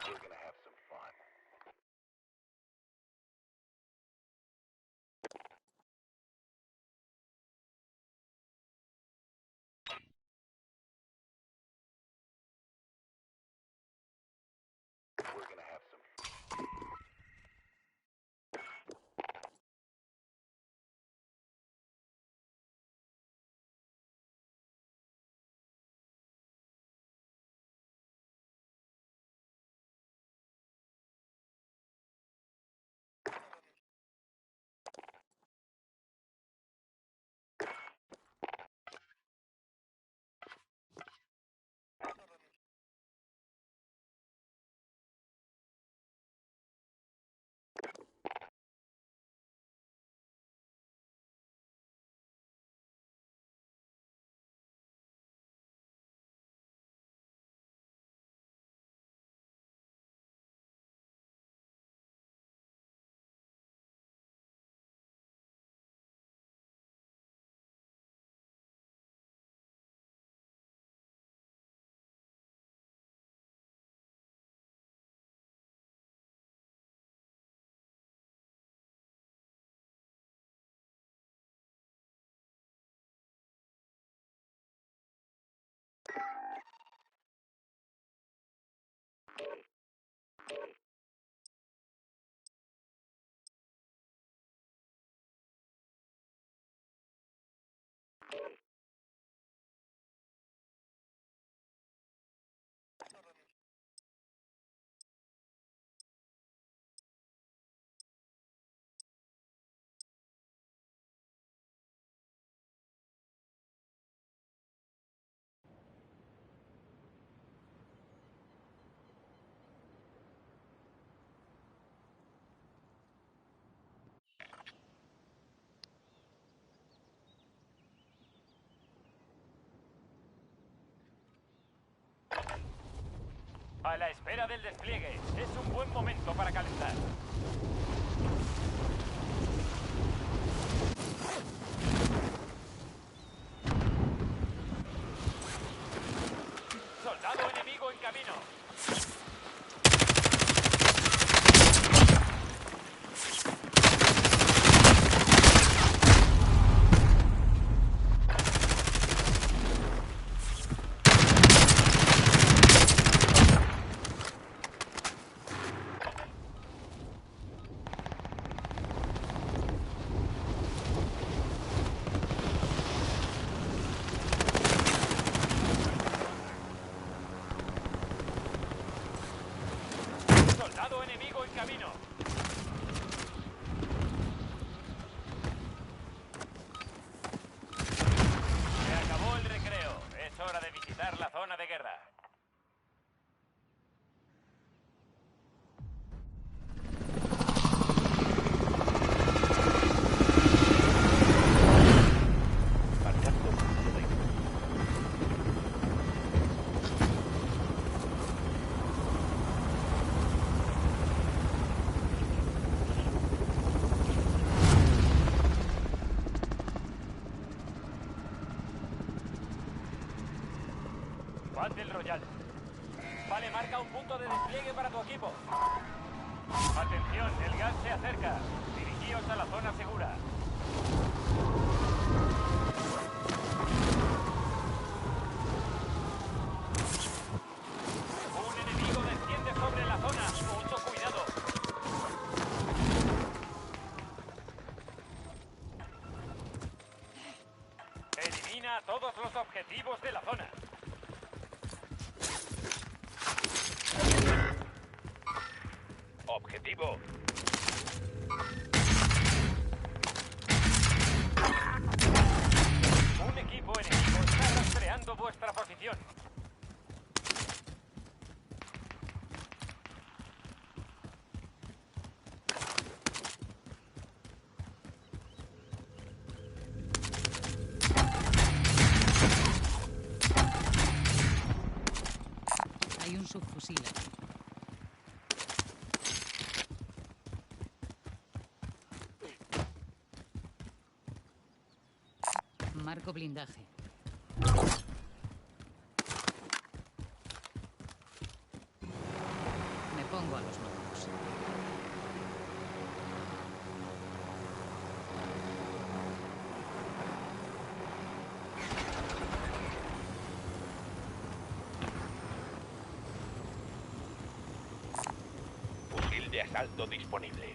We're gonna have some fun. We're gonna have some fun. A la espera del despliegue. Es un buen momento para calentar. Soldado enemigo en camino. Soldado enemigo en camino. Se acabó el recreo. Es hora de visitar la zona de guerra. Battle Royale. Vale, marca un punto de despliegue para tu equipo. Atención, el gas se acerca. Dirigíos a la zona segura. Un enemigo desciende sobre la zona. Mucho cuidado. Elimina a todos los objetivos de la zona. Objetivo. Un equipo enemigo está rastreando vuestra posición. Hay un subfusil aquí. Marco blindaje. Me Pongo a los nuevos. Fusil de asalto disponible.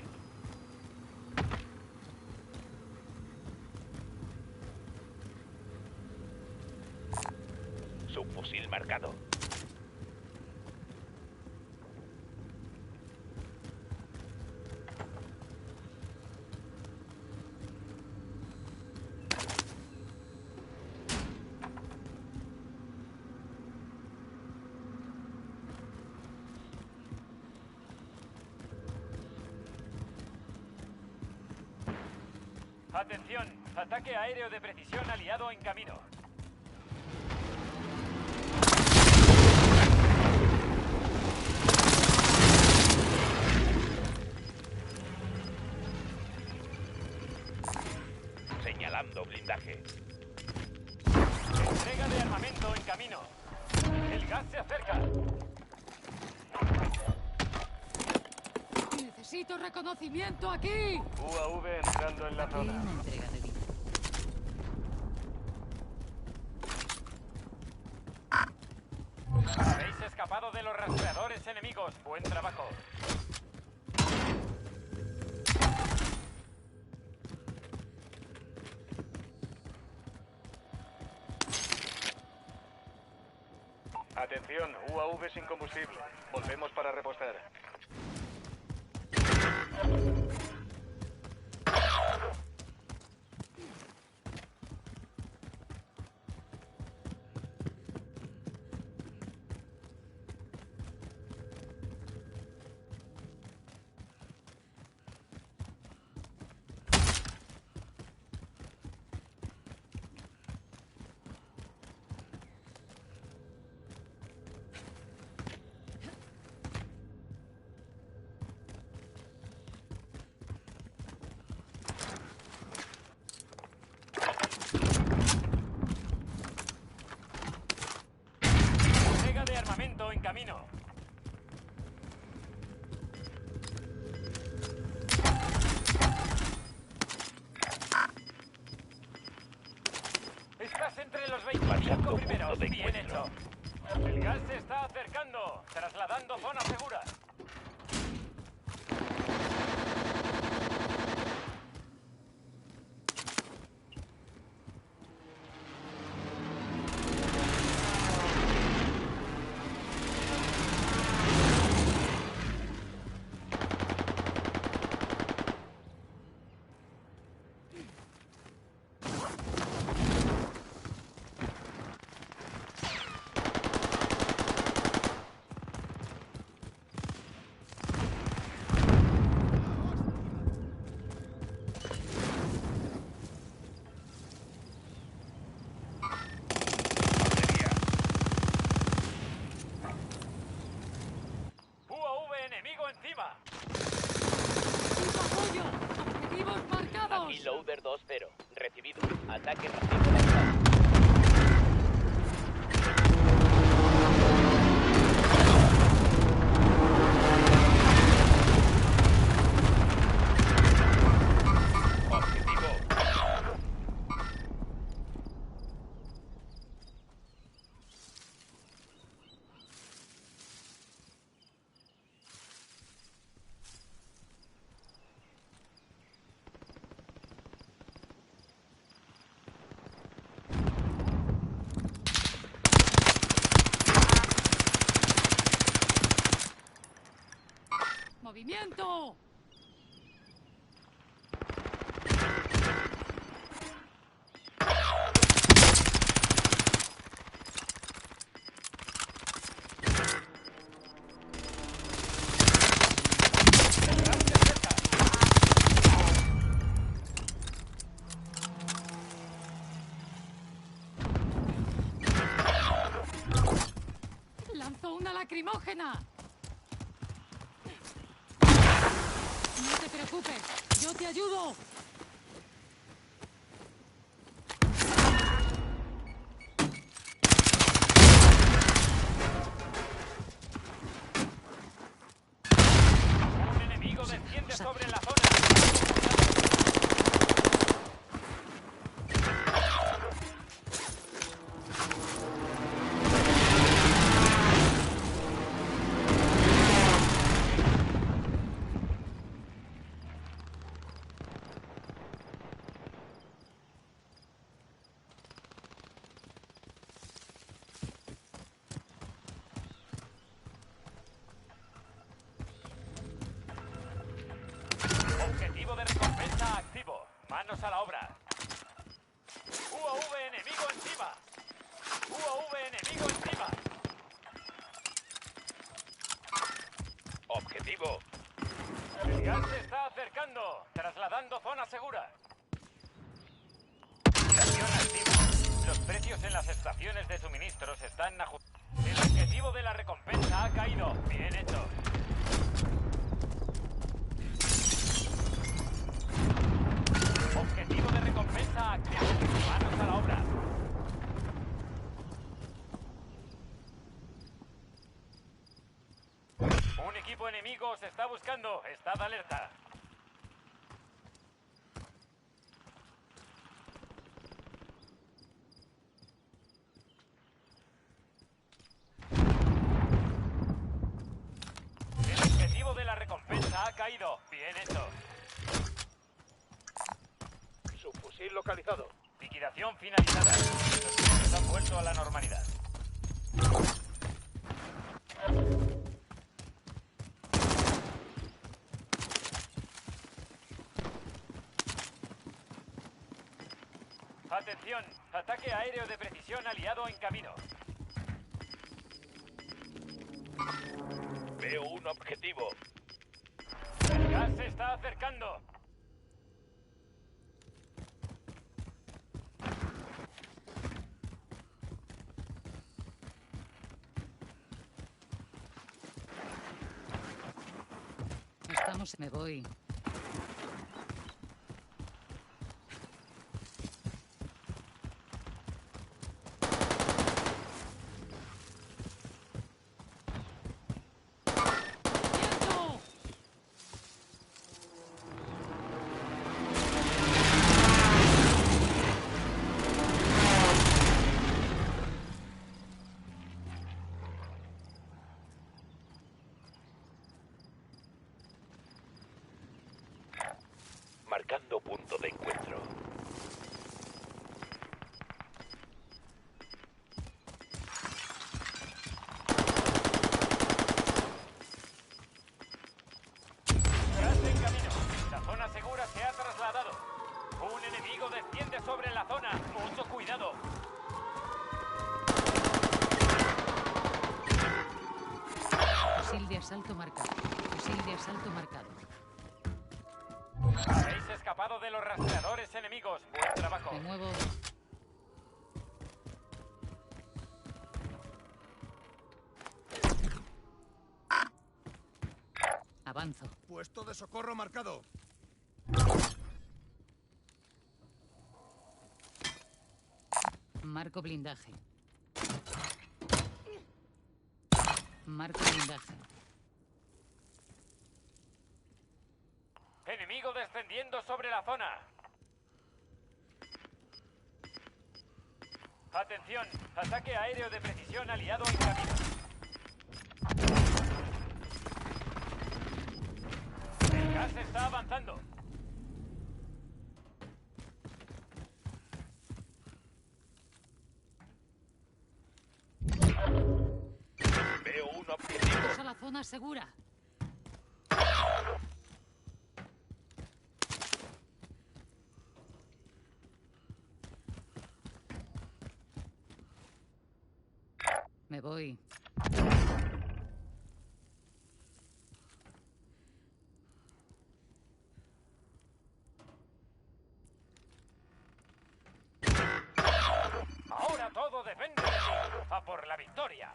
Subfusil marcado. Atención, ataque aéreo de precisión aliado en camino. Señalando blindaje. Entrega de armamento en camino. El gas se acerca. ¡Necesito reconocimiento aquí! UAV entrando en la Aquí hay zona. una entrega de vida. Habéis escapado de los rastreadores enemigos. Buen trabajo. Atención, UAV sin combustible. Volvemos para repostar. Entrega de armamento en camino. Estás entre los 25 Marcando primeros. punto de Bien encuentro. hecho. El gas se está acercando. Trasladando zona segura. UAV enemigo encima. ¡Necesito apoyo! ¡Objetivos marcados! Aquí Loader 2-0. Recibido. Ataque recibo lanzado. Objetivo. ¡Movimiento! El gas se acerca. ¡Lanzó una lacrimógena! No te preocupes, yo te ayudo. enemigo Vamos, desciende vamos a- sobre la zona. Objetivo de recompensa activo. Manos a la obra. UAV enemigo encima. UAV enemigo encima. Objetivo. El gas se está acercando. Trasladando zona segura. Miración activa. Los precios en las estaciones de suministros están ajustados. El objetivo de la recompensa ha caído. Bien hecho. Objetivo de recompensa activo. Manos a la obra. Un equipo enemigo os está buscando. Estad alerta. El objetivo de la recompensa ha caído. Bien hecho. Subfusil localizado. Liquidación finalizada. Los precios han vuelto a la normalidad. Atención, ataque aéreo de precisión aliado en camino. Veo un objetivo. El gas se está acercando. Estamos... Me voy. ¡Cierto! Marcando punto de encuentro. Gas en camino. La zona segura se ha trasladado. Un enemigo desciende sobre la zona. Mucho cuidado. Fusil de asalto marcado. Fusil de asalto marcado. Habéis escapado de los rastreadores enemigos. Buen trabajo. Me muevo. Avanzo. Puesto de socorro marcado. Marco blindaje. Marco blindaje. Enemigo descendiendo sobre la zona. Atención, ataque aéreo de precisión aliado en camino. El gas está avanzando. Veo un objetivo. Vamos a la zona segura. Me voy. Ahora todo depende de ti. A por la victoria.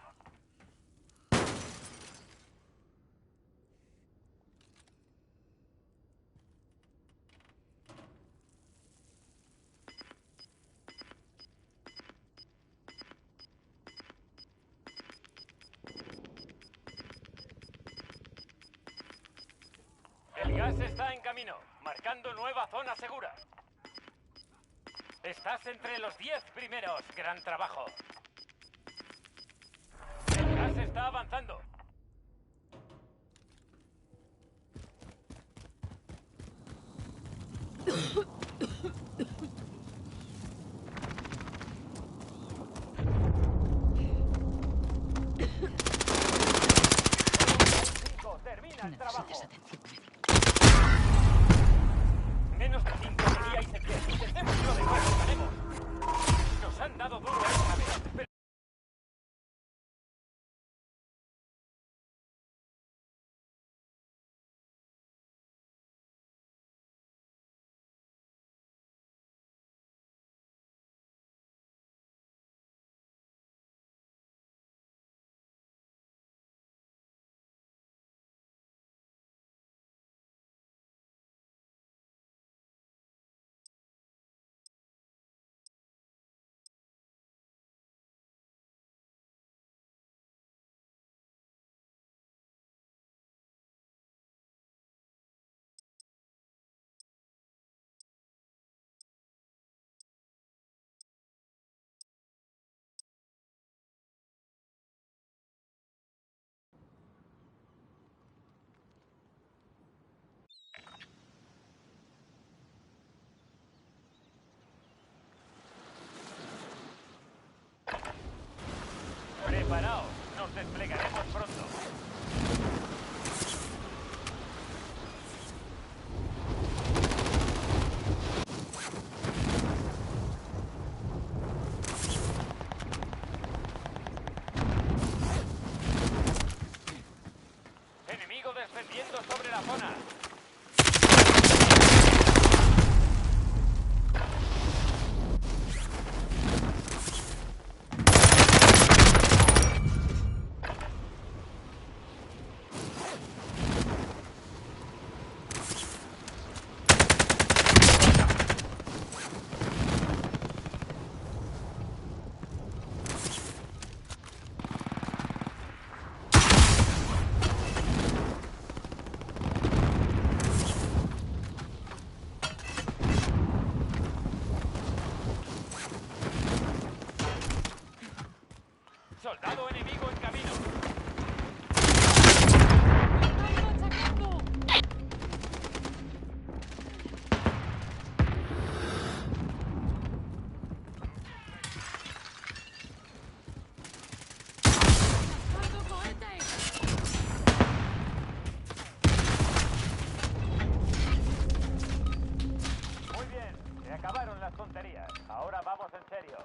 gas está en camino, marcando nueva zona segura. Estás entre los 10 primeros. Gran trabajo. El gas está avanzando. Termina el trabajo. Necesitas atención médica. Menos de 5 seríais en pie. Intentémoslo de nuevo, ganemos. Nos han dado duro esta vez, pero... Preparaos, nos desplegaremos pronto. Enemigo descendiendo sobre la zona. Soldado enemigo en camino. ¡Están machacando! ¡Cascando cohetes! Muy bien, se acabaron las tonterías. Ahora vamos en serio.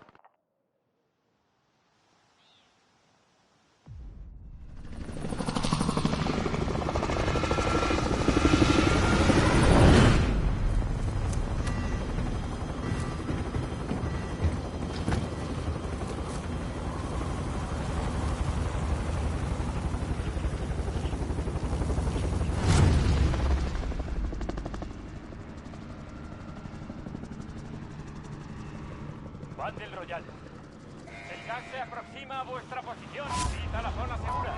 Battle Royale. El gas se aproxima a vuestra posición. Id a la zona segura.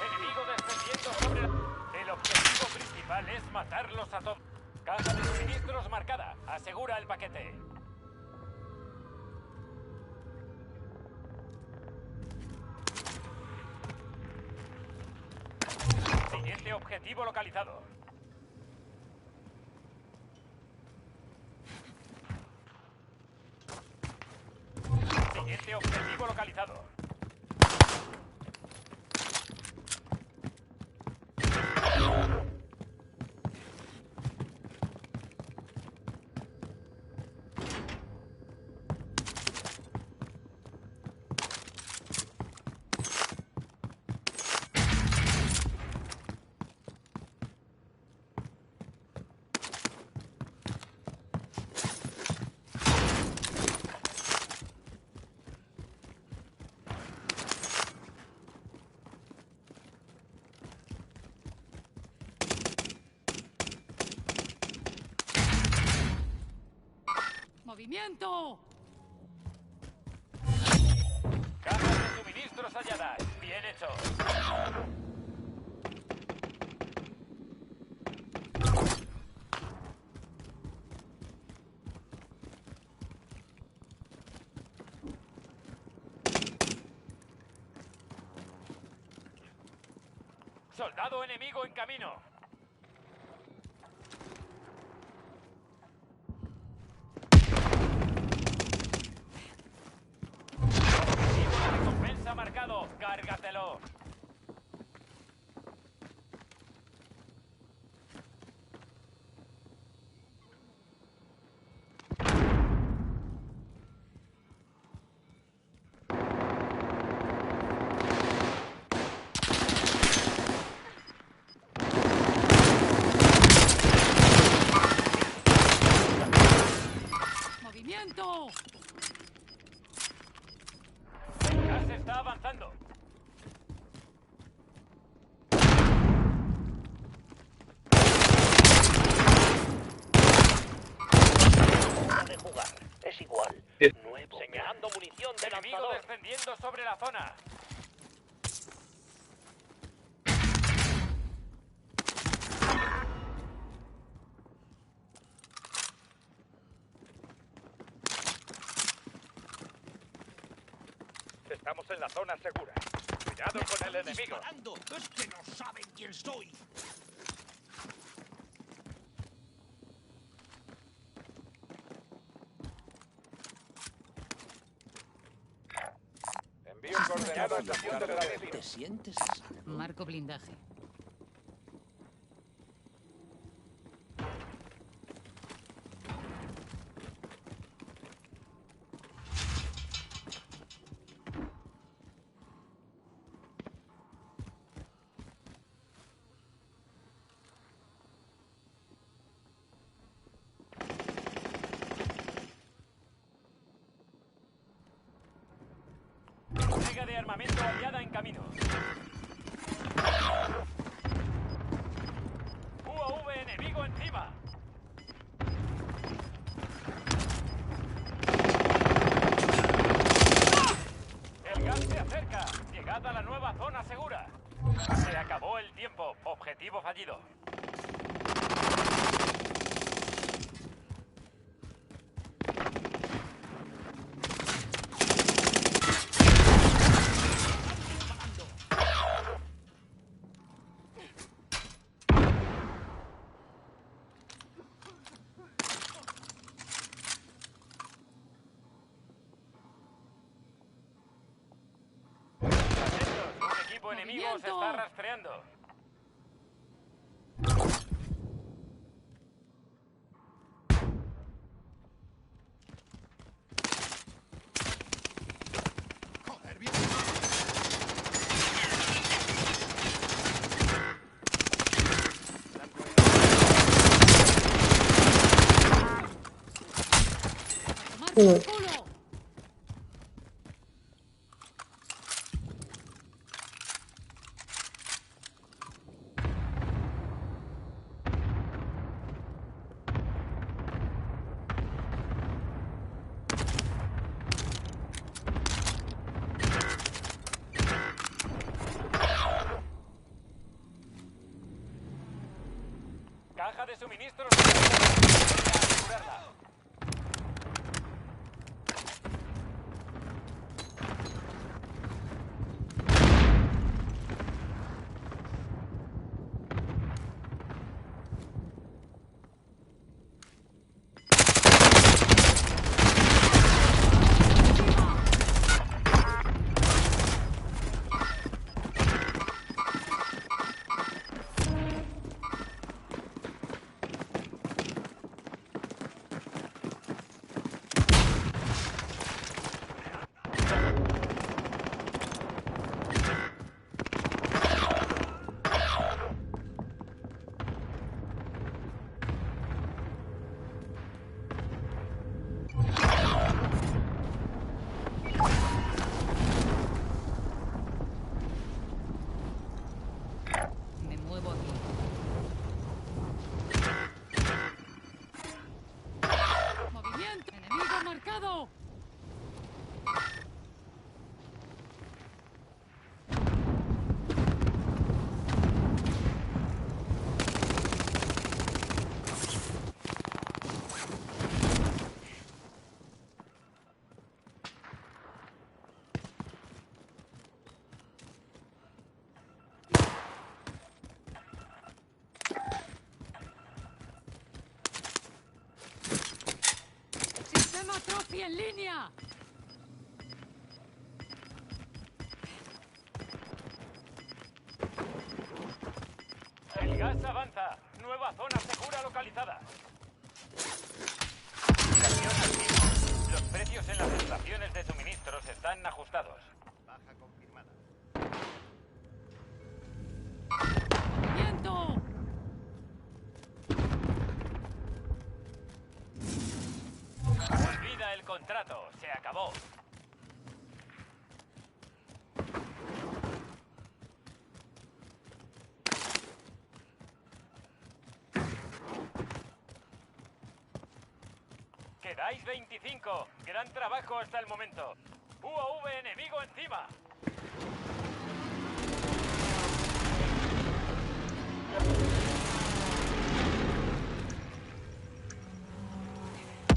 Enemigo descendiendo sobre la... El objetivo principal es matarlos a todos. Caja de suministros marcada. Asegura el paquete. Siguiente objetivo localizado. Siguiente objetivo localizado. ¡Movimiento! Cajas de suministros halladas. Bien hecho. Soldado enemigo en camino. Objetivo de recompensa marcado. Cárgatelo. ¡Movimiento! El gas está avanzando. Hora de jugar. Es igual. Nuevo. Señalando munición de Enemigo lanzador. descendiendo sobre la zona. Estamos en la zona segura. Cuidado con el enemigo. ¡Disparando! ¡Es que no saben quién soy! Envío coordenado a estación de radioactivo. ¿Te sientes a salvo? Marco blindaje. Entrega de armamento aliada en camino. UAV enemigo encima. El gas se acerca. Llegad a la nueva zona segura. Se acabó el tiempo. Objetivo fallido. Atentos, un equipo enemigo se ¡Movimiento! está rastreando. ¡Joder, bien! ¡A tomar por culo! Caja de suministros. Asegurarla. ¡Casi en línea! El gas avanza. Nueva zona segura localizada. Estación activa. Los precios en las estaciones de suministros están ajustados. Baja confirmada. ¡Viento! Olvida el contrato. Se acabó. Quedáis 25. Gran trabajo hasta el momento. UAV enemigo encima.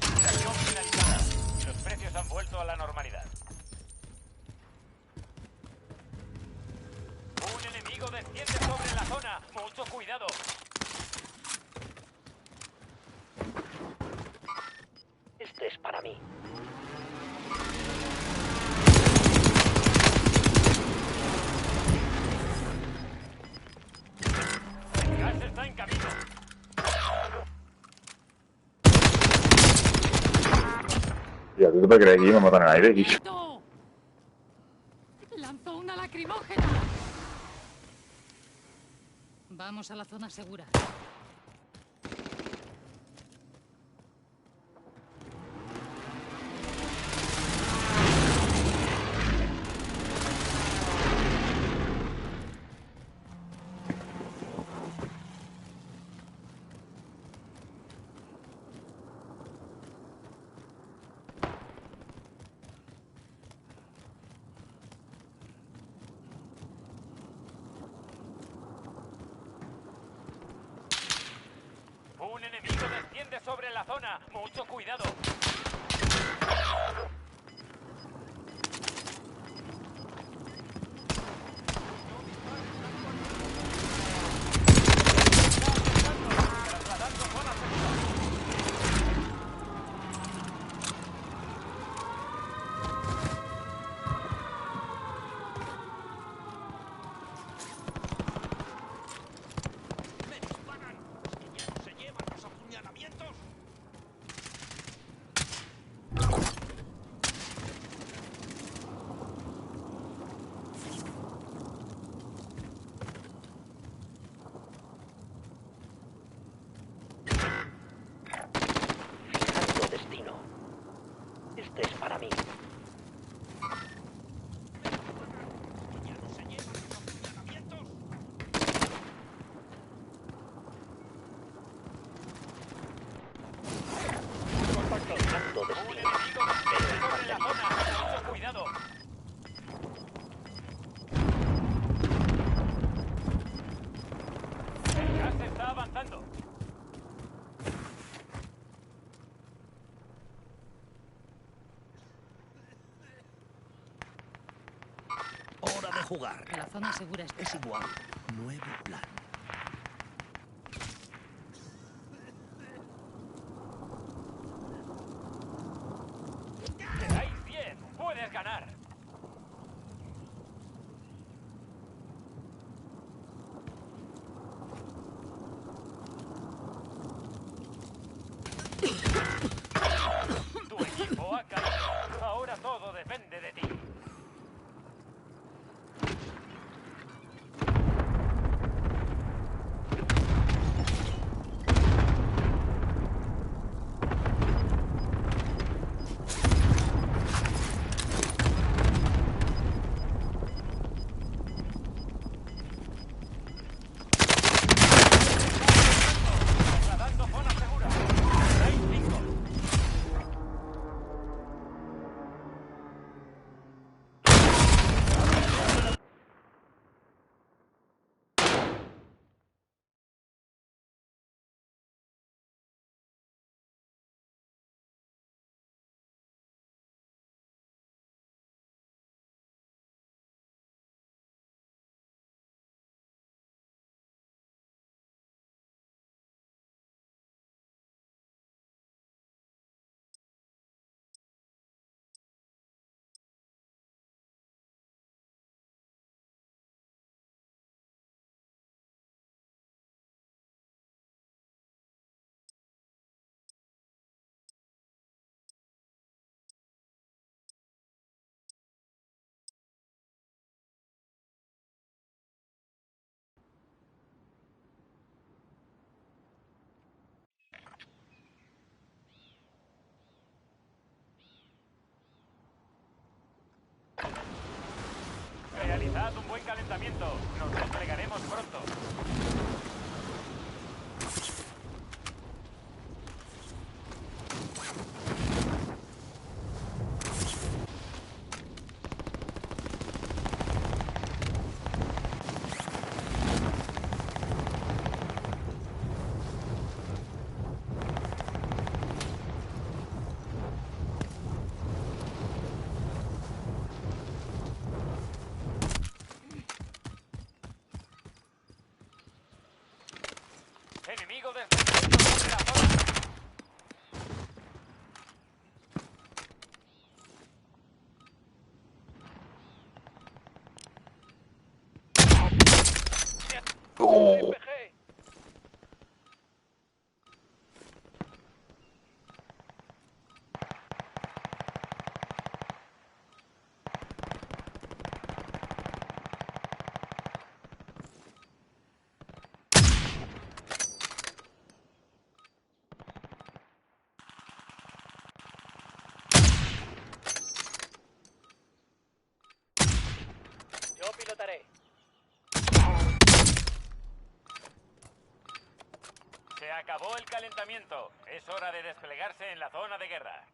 Misión finalizada. Los precios han vuelto a la normalidad. Un enemigo desciende sobre la zona. Mucho cuidado. Este es para mí. El gas está en camino. Ya, ¿tú te crees que me matan al aire? ¡Viento! ¡Lanzó una lacrimógena! Vamos a la zona segura. Un enemigo desciende sobre la zona. Mucho cuidado. Trasladando zona segura. ¡Me disparan! ¿Y ya no se llevan los apuñalamientos? Fijando destino. Este es para mí. ¿Y ya no se llevan los apuñalamientos? Fijando Un destino. enemigo desciende sobre la zona. Mucho cuidado. El gas está avanzando. Hora de jugar. La zona segura está. Es igual. Nuevo plan. Quedáis 10. Puedes ganar. Tu equipo ha caído. Ahora todo depende de ti. Trasladando zona segura. Quedáis 5. calentamiento. Nos desplegaremos pronto. Enemigo descendiendo sobre la zona. RPG. Yo pilotaré. Se acabó el calentamiento. Es hora de desplegarse en la zona de guerra.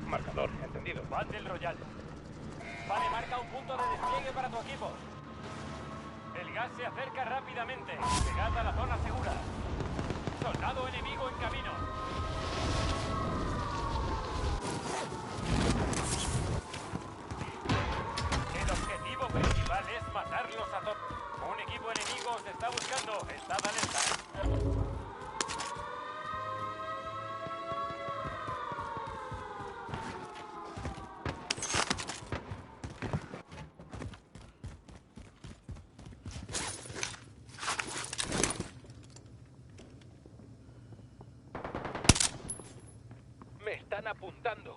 Marcador, entendido. Battle Royale. Vale, marca un punto de despliegue para tu equipo. El gas se acerca rápidamente. Llegad a la zona segura. Soldado enemigo en camino. El objetivo principal es matarlos a todos. Un equipo enemigo os está buscando. Estad alerta. Me están apuntando.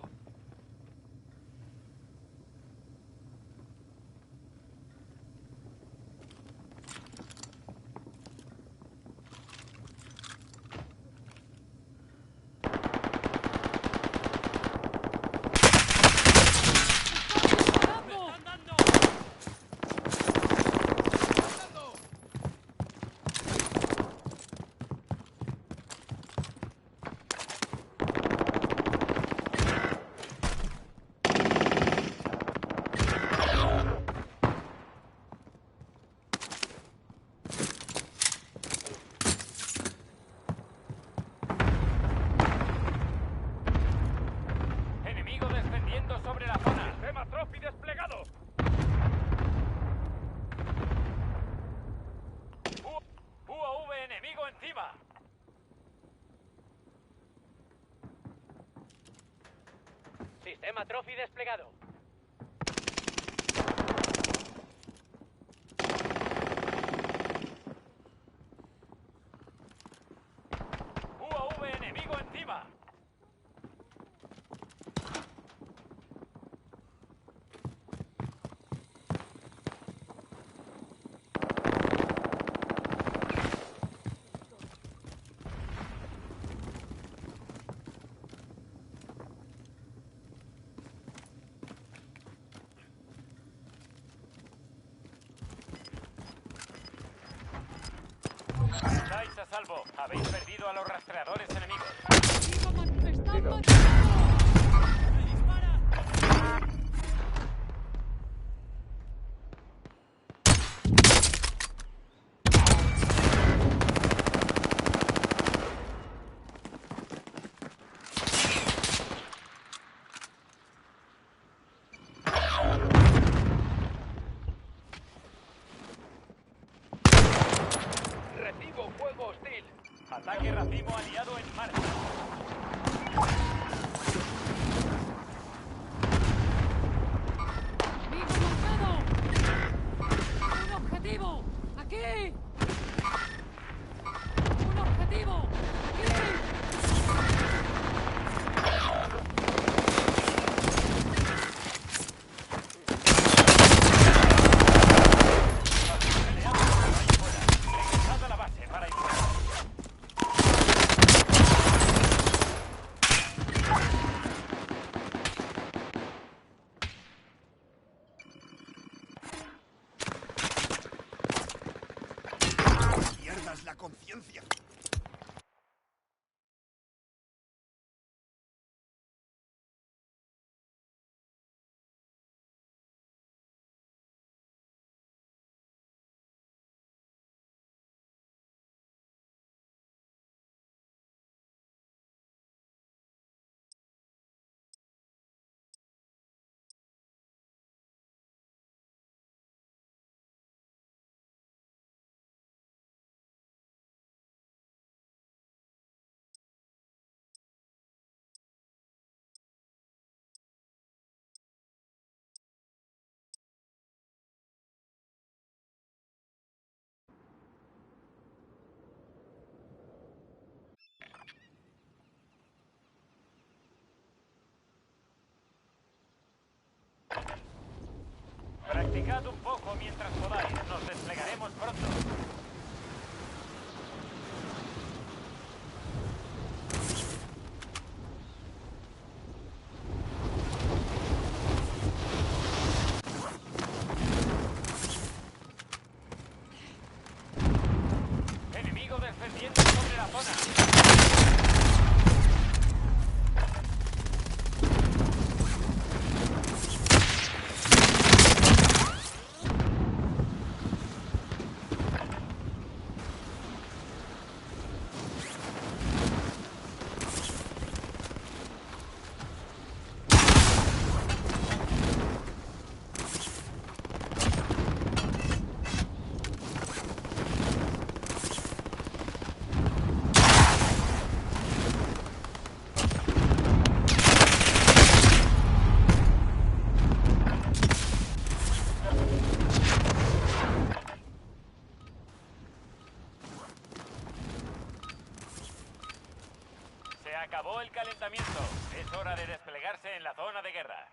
Enemigo descendiendo sobre la zona. Sistema Trophy desplegado. UAV enemigo encima. Sistema Trophy desplegado. UAV enemigo encima. Estáis a salvo. Habéis perdido a los rastreadores enemigos. ¡Me están matando! ¡Me disparan! Recibo fuego hostil. Ataque racimo aliado en marcha. ¡Enemigo marcado! ¡Un objetivo! ¡Aquí! la conciencia. Practicad un poco mientras podáis. Nos desplegaremos pronto. Enemigo defendiendo sobre la zona. Se acabó el calentamiento. Es hora de desplegarse en la zona de guerra.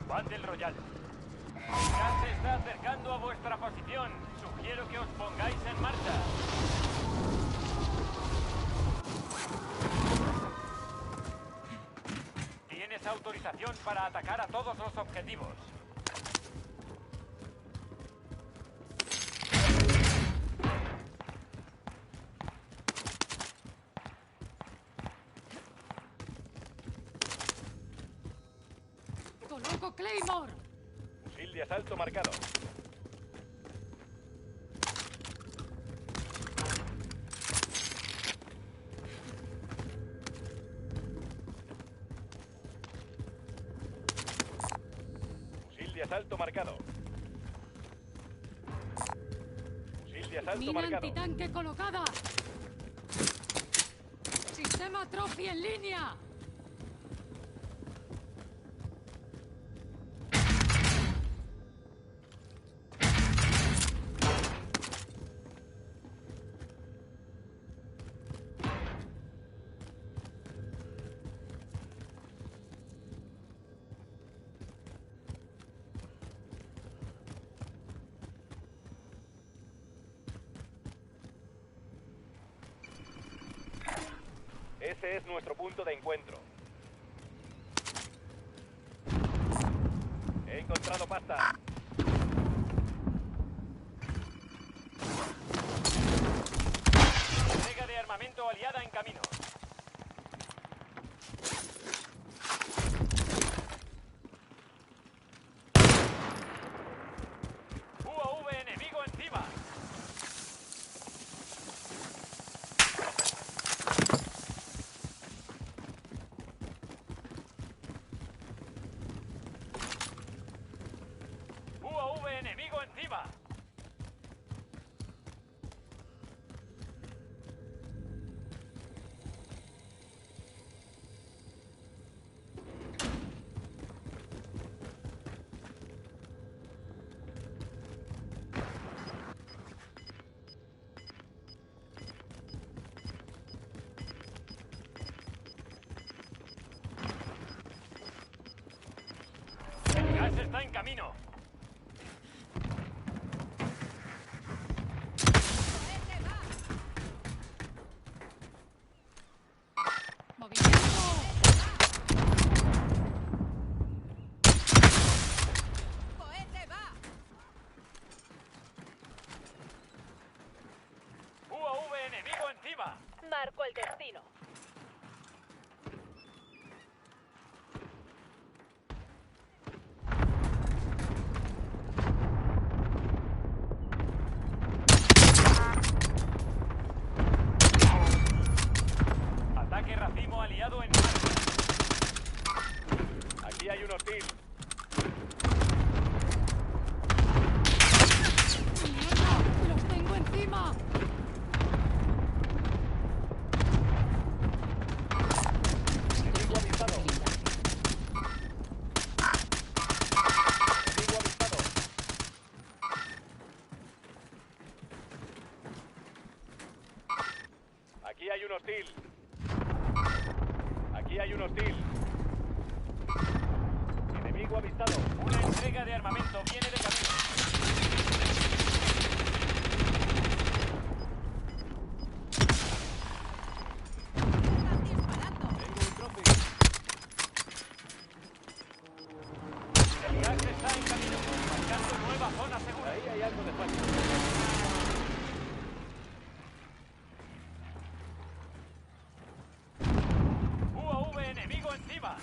Battle Royale. El gas se está acercando a vuestra posición. Sugiero que os pongáis en marcha. Tienes autorización para atacar a todos los objetivos. ¡Coloco Claymore! Fusil de asalto marcado. Fusil de asalto marcado. Fusil de asalto ¡Mina marcado. antitanque colocada! ¡Sistema Trophy en línea! Ese es nuestro punto de encuentro. He encontrado pasta. Entrega de armamento aliada en camino. UAV enemigo encima. UAV enemigo encima. está en camino. ¡Movimiento! ¡Cohete va! UAV enemigo encima. Marco el destino. Ataque racimo aliado en marcha. Aquí hay un hostil. ¡Mierda! ¡Los tengo encima! Enemigo avistado. Enemigo avistado. Aquí hay un hostil. Aquí hay un hostil. Enemigo avistado. Una entrega de armamento viene de camino. ¡Están disparando! El gas está en camino. Marcando nueva zona segura. Ahí hay algo de falta. UAV enemigo encima.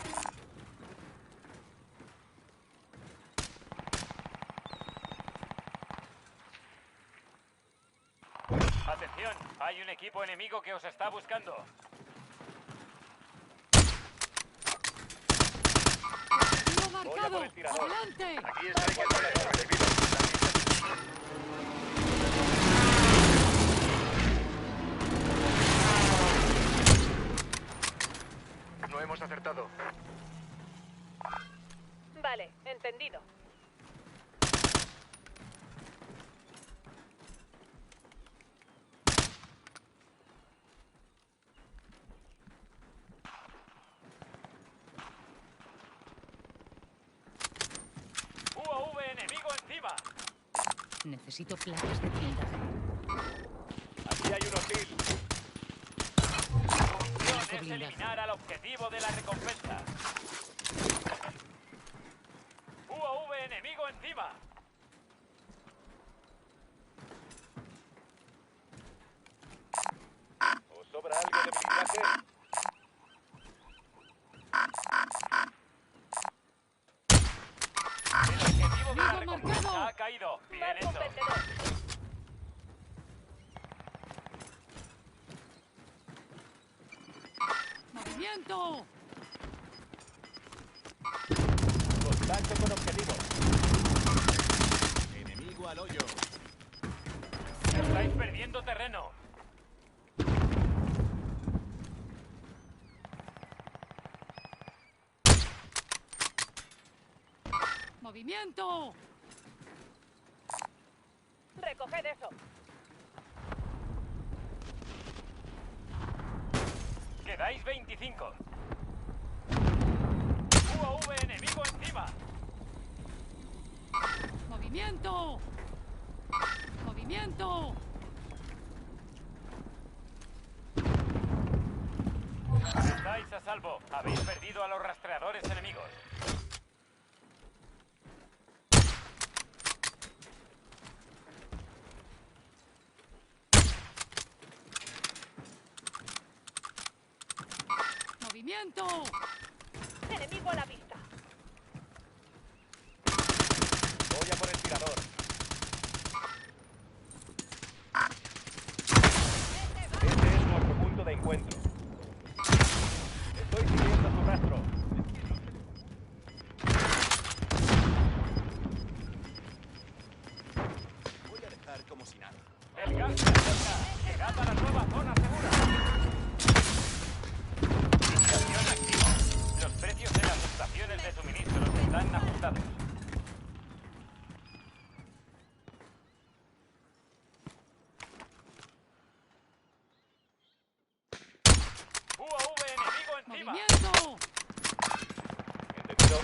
Atención, hay un equipo enemigo que os está buscando. ¡Objetivo Voy a marcado! por el tirador. ¡Adelante! Aquí está el tirador recibido. No hemos acertado. Vale, entendido. UAV enemigo encima. Necesito placas de blindaje. Aquí hay un hostil. Misión es eliminar al objetivo de la recompensa. UAV enemigo encima. ¿Os sobra algo de blindaje? El objetivo de la ¡Amigo recompensa marcado! ha caído. Bien Marco un hecho. vendedor. ¡Movimiento! Contacto con objetivo. Enemigo al hoyo. Estáis perdiendo terreno. ¡Movimiento! Recoged eso. Quedáis 25. UAV enemigo encima. ¡Movimiento! ¡Movimiento! Estáis a salvo. Habéis perdido a los rastreadores enemigos. ¡Movimiento! Enemigo a la vista. Voy a por el tirador. Este es nuestro punto de encuentro. Estoy siguiendo su rastro. Voy a dejar como si nada. El gas se acerca. Llegad a la nueva zona segura. Estación activa. Los precios en las estaciones de suministros están ajustados. UAV enemigo encima. ¡Movimiento! Entendido.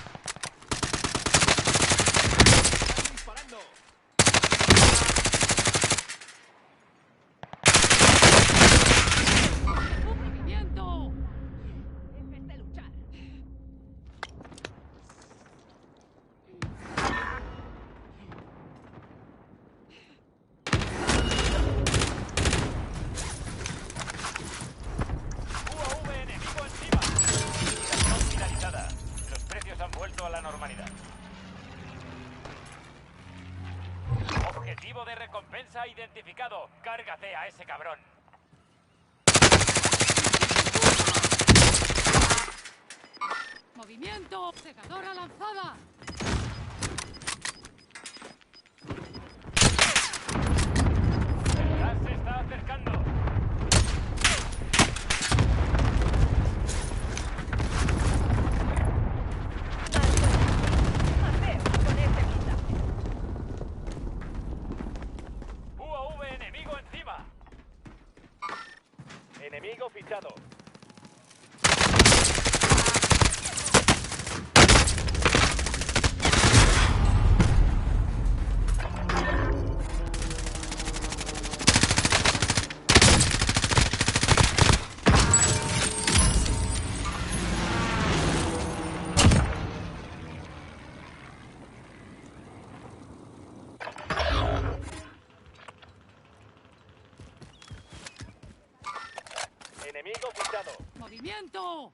Objetivo de recompensa identificado. Cárgate a ese cabrón. ¡Movimiento! ¡Secadora lanzada! El gas se está acercando. Hacer con ese blindaje. UAV enemigo encima. Enemigo fichado. Enemigo fichado. ¡Movimiento!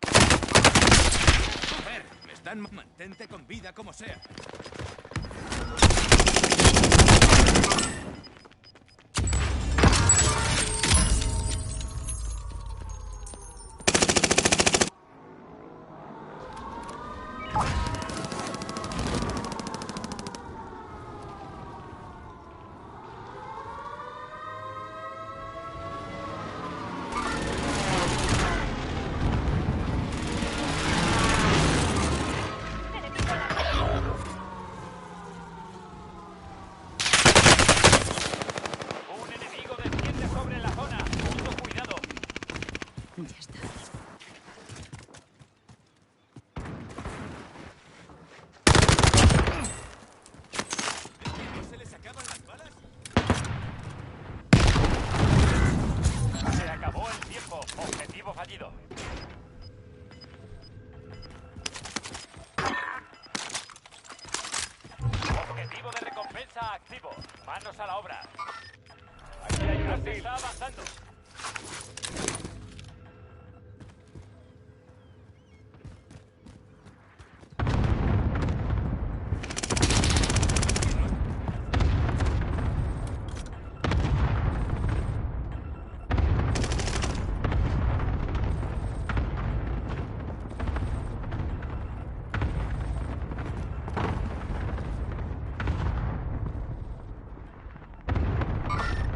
Joder, me están... Mantente con vida como sea. Un enemigo desciende sobre la zona. Mucho cuidado. Ya está. ¿No se les acaban las balas? Se acabó el tiempo. Objetivo fallido. Objetivo de recompensa activo. Manos a la obra. Aquí hay El gas hostil. está avanzando.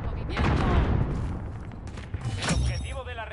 ¡Movimiento! El objetivo de la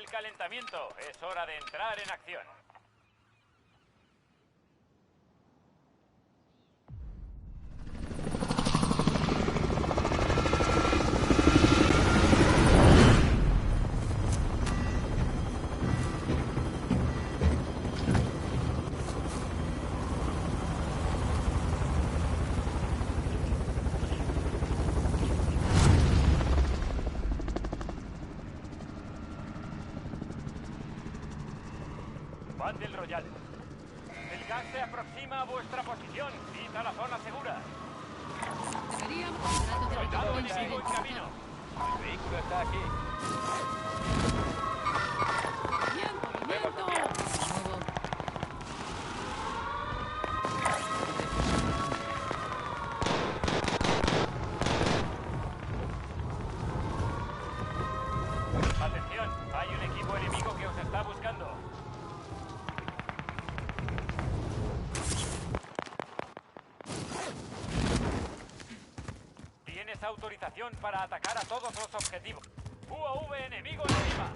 el calentamiento. Es hora de entrar en acción. Battle Royale. El gas se aproxima a vuestra posición. Id a la zona segura. Deberíamos... Contrato de Soldado recompensa enemigo en camino. identificado. El vehículo está aquí. ¡Bien, movimiento! Nuevo. Atención, hay un equipo enemigo que os está buscando. Tienes autorización para atacar a todos los objetivos. UAV enemigo encima.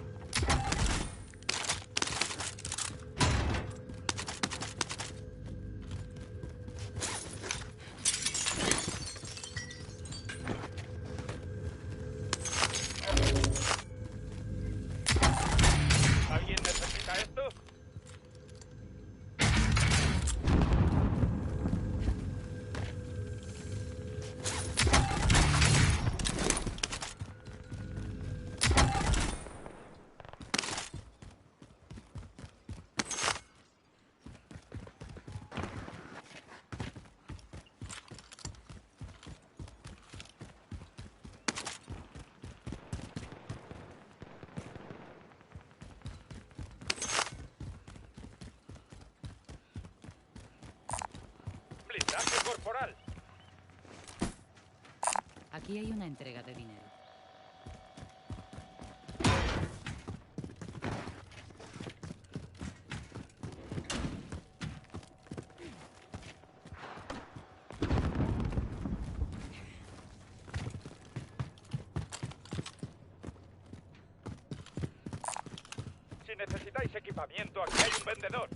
¿Alguien necesita esto? Blindaje corporal. Aquí hay una entrega de dinero. Si necesitáis equipamiento, aquí hay un vendedor.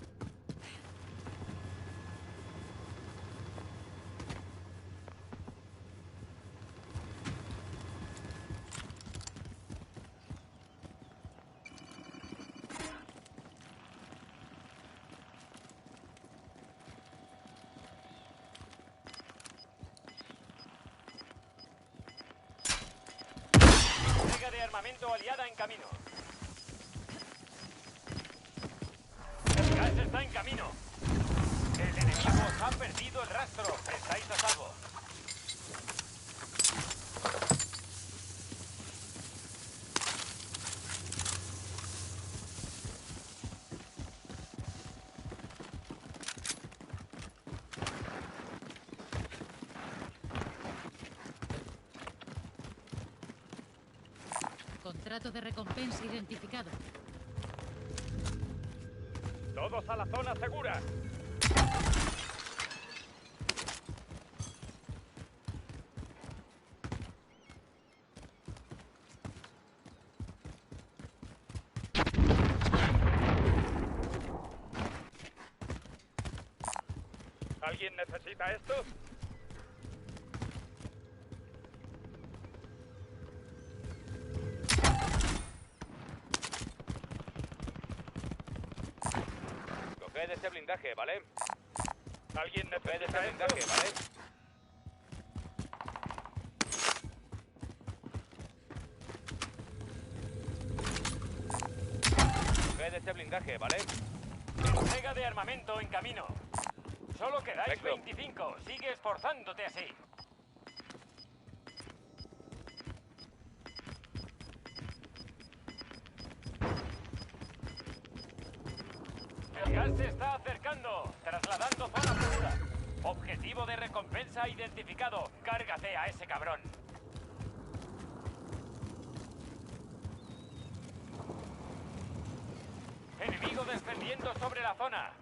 Entrega de armamento aliada en camino. El gas está en camino. El enemigo os ha perdido el rastro. Estáis a salvo. Contrato de recompensa identificado. Todos a la zona segura. ¿Alguien necesita esto? Coged este blindaje, ¿vale? ¿Alguien necesita este blindaje, ¿vale? Coged este blindaje, ¿vale? Entrega de armamento en camino. Solo quedáis Perfecto. 25. Sigue esforzándote así. El gas se está acercando. Trasladando zona segura. Objetivo de recompensa identificado. Cárgate a ese cabrón. Enemigo descendiendo sobre la zona.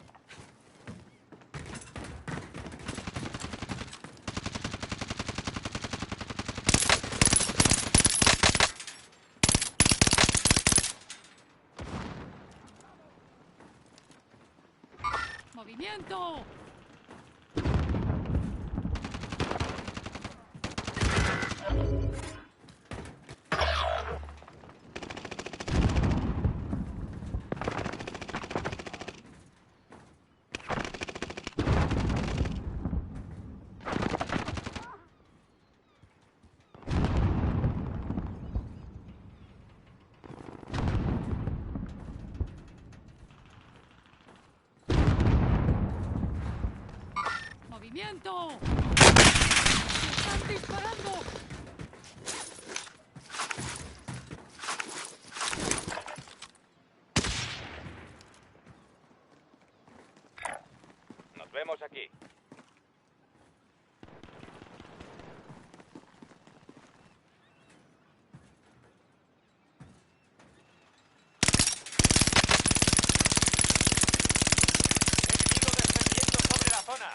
¡Movimiento! ¡Movimiento! ¡Están disparando! Nos vemos aquí. Enemigo descendiendo sobre la zona.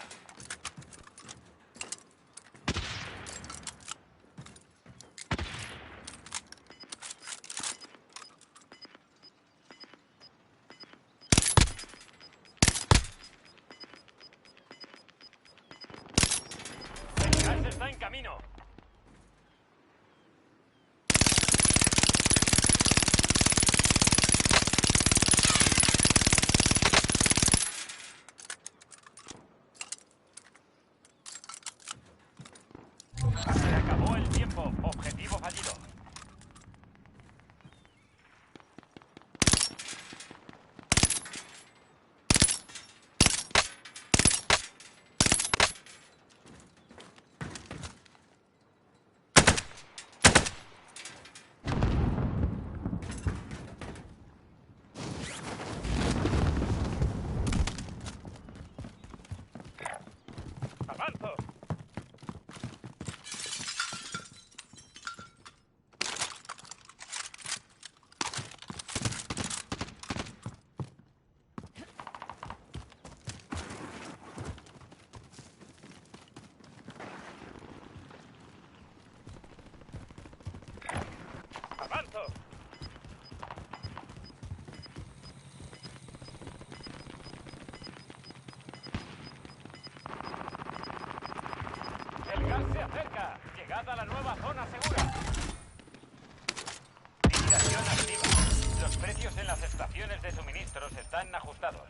El gas está en camino. Se acabó el tiempo. Objetivo fallido. ¡Avanzo! ¡Avanzo! El gas se acerca. Llegada a la nueva zona segura. Liquidación activa. Los precios en las estaciones de suministros están ajustados.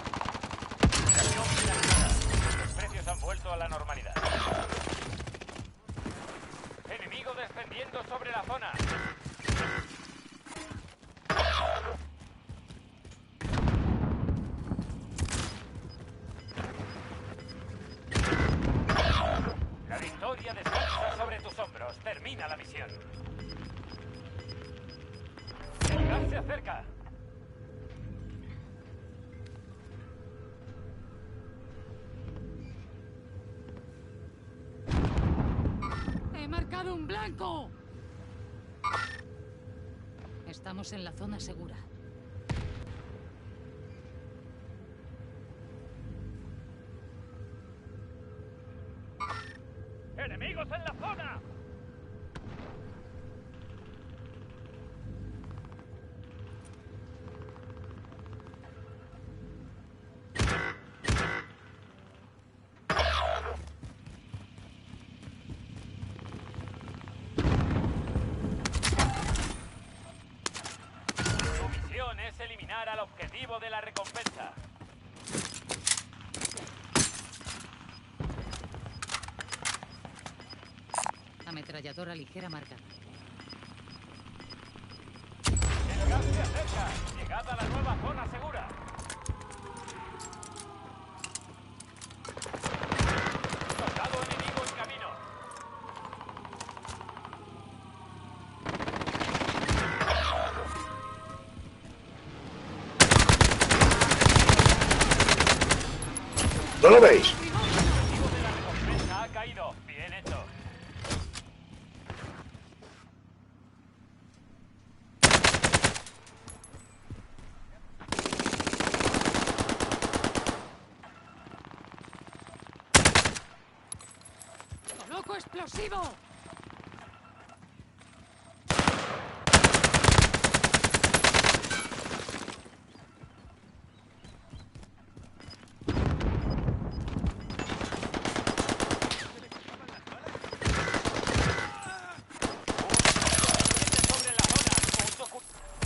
Liquidación finalizada. Los precios han vuelto a la normalidad. Enemigo descendiendo sobre la zona. La victoria descansa sobre tus hombros. Termina la misión. El gas se acerca. ¡He marcado un blanco! Estamos en la zona segura. ¡Enemigos en la zona! Tu misión es eliminar al objetivo de la recompensa. Ametralladora ligera marcada. El gas se acerca. Llegada a la nueva zona segura. Soldado enemigo en camino. ¿No lo veis? El objetivo de la recompensa ha caído. Bien hecho. ¡Coloco explosivo! Sobre la zona. Mucho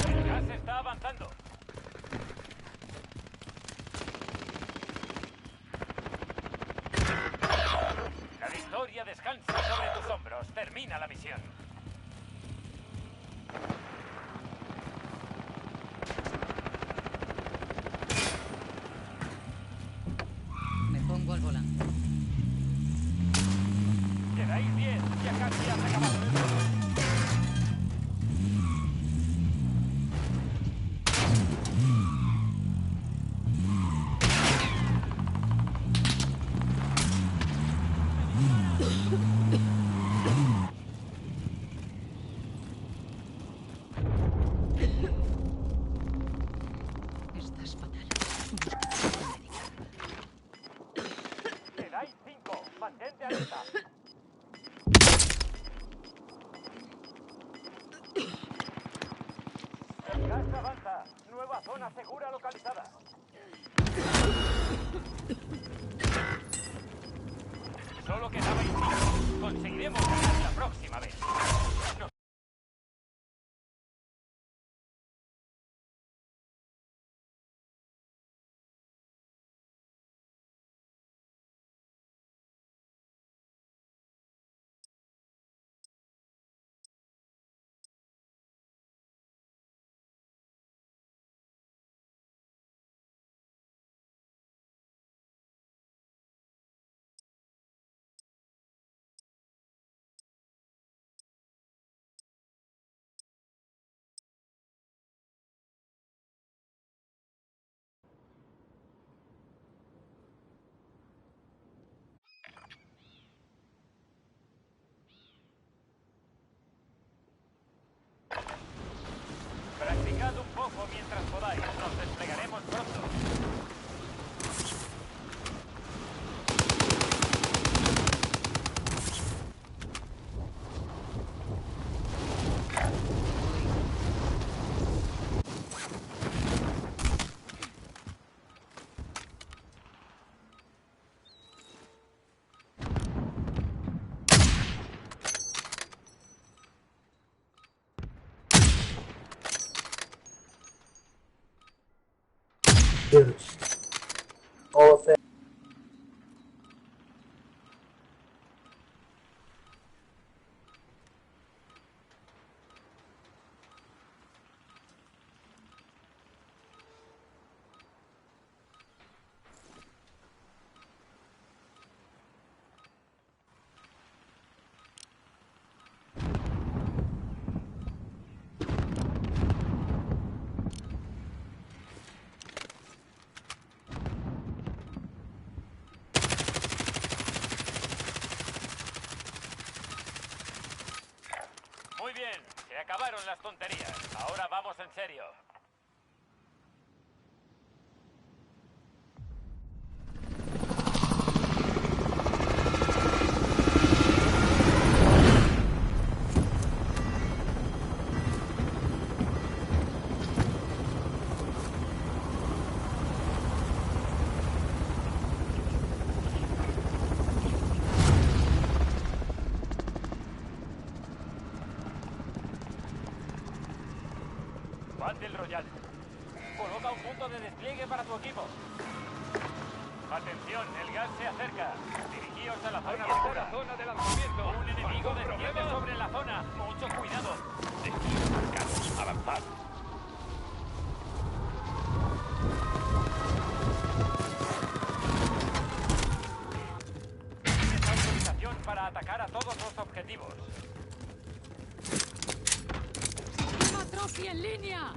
El gas está avanzando. La victoria descansa sobre tus hombros. Termina la misión. Me pongo al volante. Quedáis 10. Ya casi has acabado el juego. Estás fatal. Quedáis 5. Mantente alerta. El gas avanza. Nueva zona segura localizada. Solo quedabais 5. Conseguiremos ganar la próxima vez. No. Practicad un poco mientras podáis. Nos desplegaremos pronto. Muy bien, se acabaron las tonterías. Ahora vamos en serio. Battle Royale. Coloca un punto de despliegue para tu equipo. Atención, el gas se acerca. Dirigíos a la zona segura. Zona de lanzamiento. Un enemigo desciende sobre la zona. Mucho cuidado. Destinos marcados. Avanzad. Tienes autorización para atacar a todos los objetivos. ¡Una trophy en línea!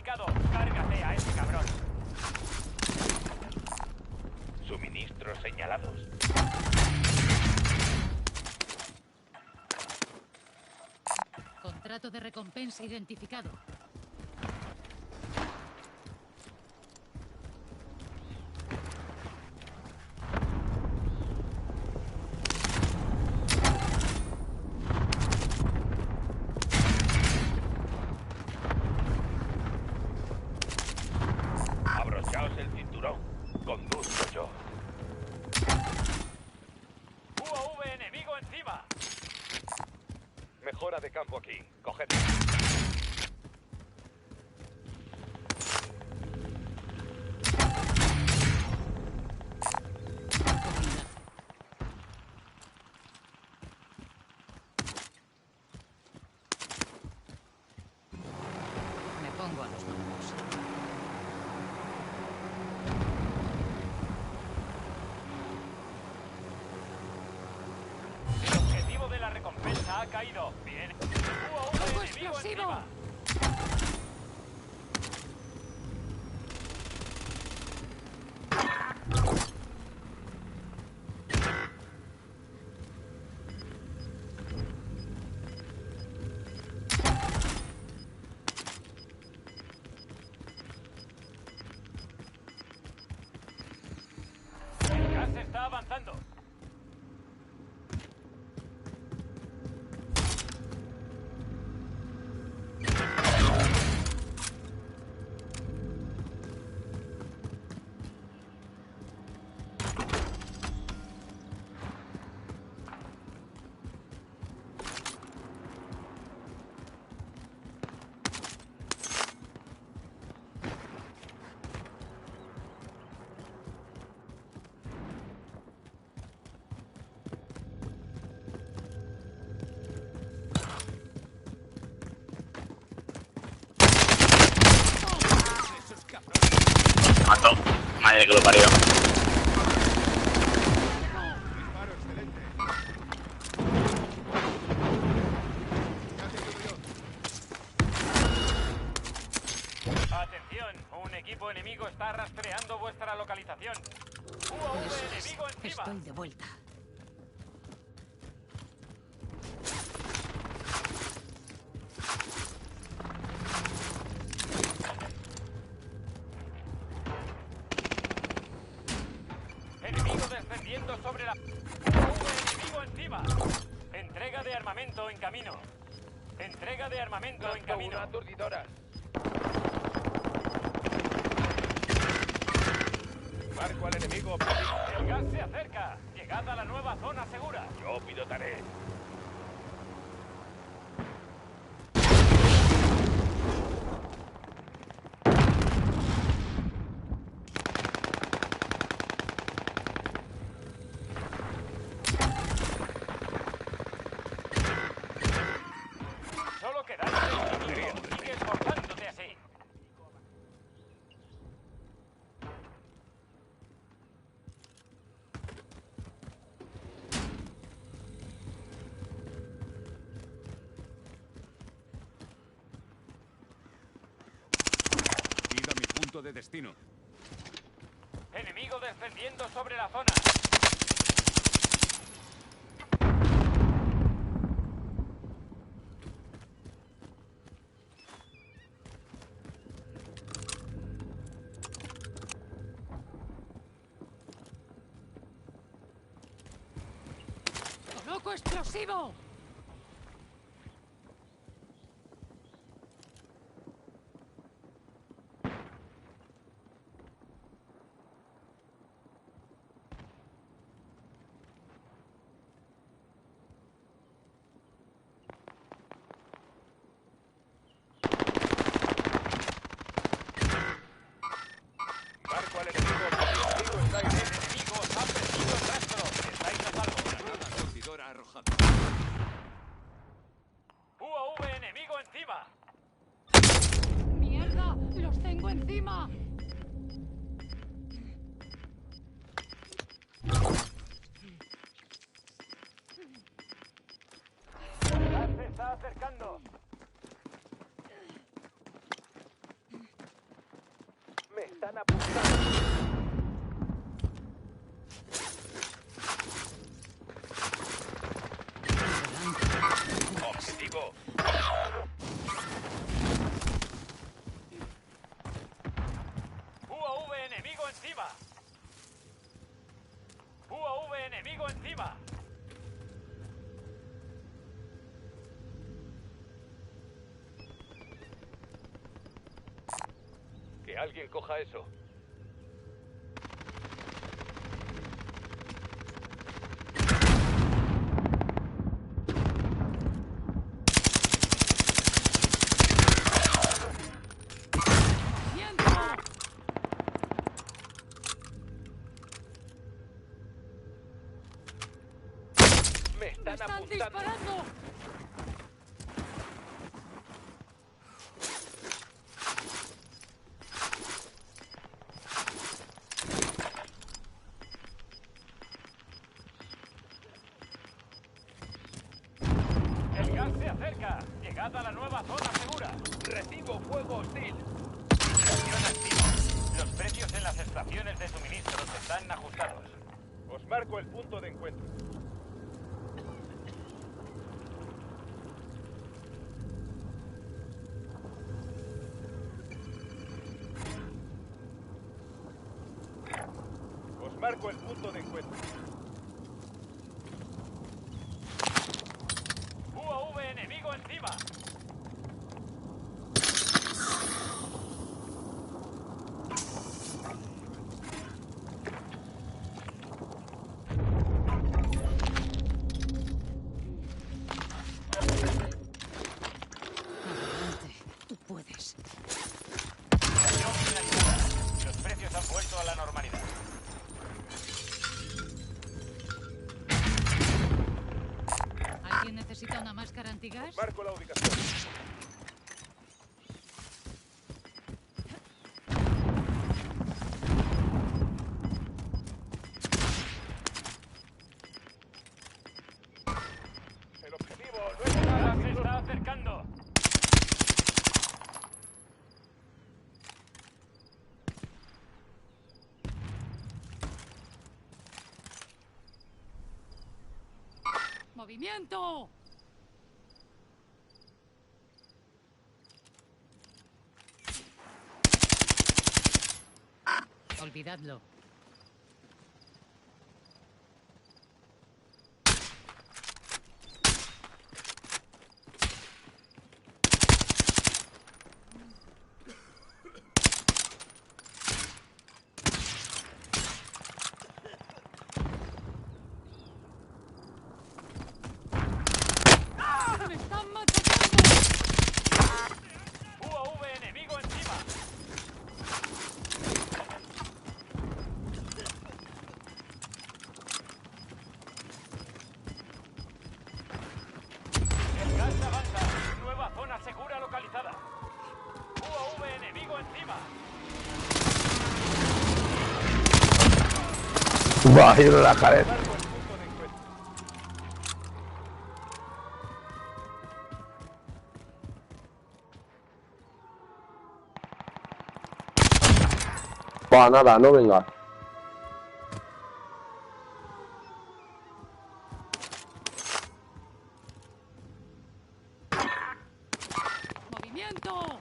identificado. Cárgate a ese cabrón. Suministros señalados. Contrato de recompensa identificado. Abrochaos el cinturón. Conduzco yo. UAV enemigo encima. Mejora de campo aquí. Coged. Me pongo a los números. El objetivo de la recompensa ha caído. Bien. UAV ¡Foco enemigo explosivo! encima. El gas está avanzando. Mato. Madre que lo parió. Atención, un equipo enemigo está rastreando vuestra localización. UAV Eso es. enemigo encima. Estoy de vuelta. Enemigo descendiendo sobre la... UAV enemigo encima. Entrega de armamento en camino. Entrega de armamento en camino. Una aturdidora. Marco al enemigo. El gas se acerca. Llegad a la nueva zona segura. Yo pilotaré. Solo quedáis en el enemigo. Sigue esforzándote así. Id a mi punto de destino. Enemigo descendiendo sobre la zona. ¡Coloco explosivo! Marco al enemigo. El enemigo está El ahí. enemigo os ha perdido el rastro. Estáis a salvo. Granada aturdidora arrojada. UAV enemigo encima. ¡Mierda! ¡Los tengo encima! El gas se está acercando. están apuntando. Objetivo. UAV enemigo encima. UAV enemigo encima. Que alguien coja eso. Me están ¡Están apuntando. disparando! El gas se acerca. Llegad a la nueva zona segura. Recibo fuego hostil. Estación activa. Los precios en las estaciones de suministros están ajustados. Os marco el punto de encuentro. Os marco el punto de encuentro. UAV enemigo encima. Adelante. Tú puedes. Acción finalizada. Los precios han vuelto a la normalidad. ¿Alguien necesita una máscara antigas? Marco la ubicación. El objetivo no es El gas nada. se está acercando. ¡Movimiento! Olvidadlo. ¡Me están machacando! UAV enemigo encima. El gas avanza. Nueva zona segura localizada. UAV enemigo encima. Va a ir la Jared. Marco el punto de encuentro. Va, nada, no venga. ¡Movimiento!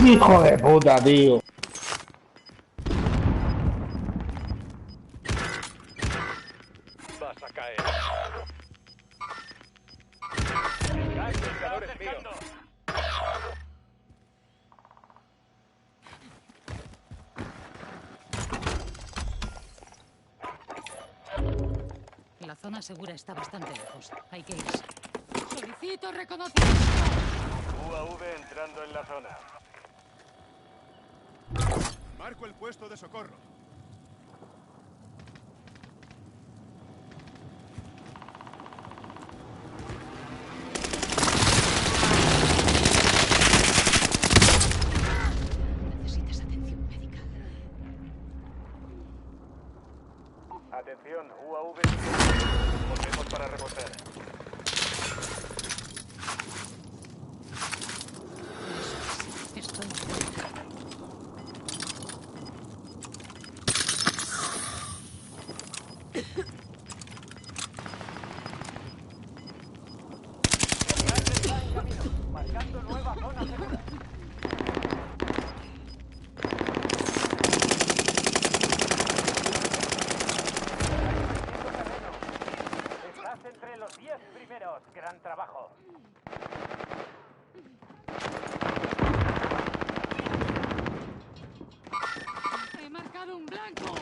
Hijo de puta, tío. Vas a caer. El gas se está Indicador es mío. acercando. La zona segura está bastante lejos. Hay que irse. ¡Solicito reconocimiento! UAV entrando en la zona. Marco el puesto de socorro. Necesitas atención médica. Atención, UAV. Volvemos para rebotar. Estoy. Está en camino, marcando nueva zona segura. Estás entre los 10 primeros. Gran trabajo. He marcado un blanco.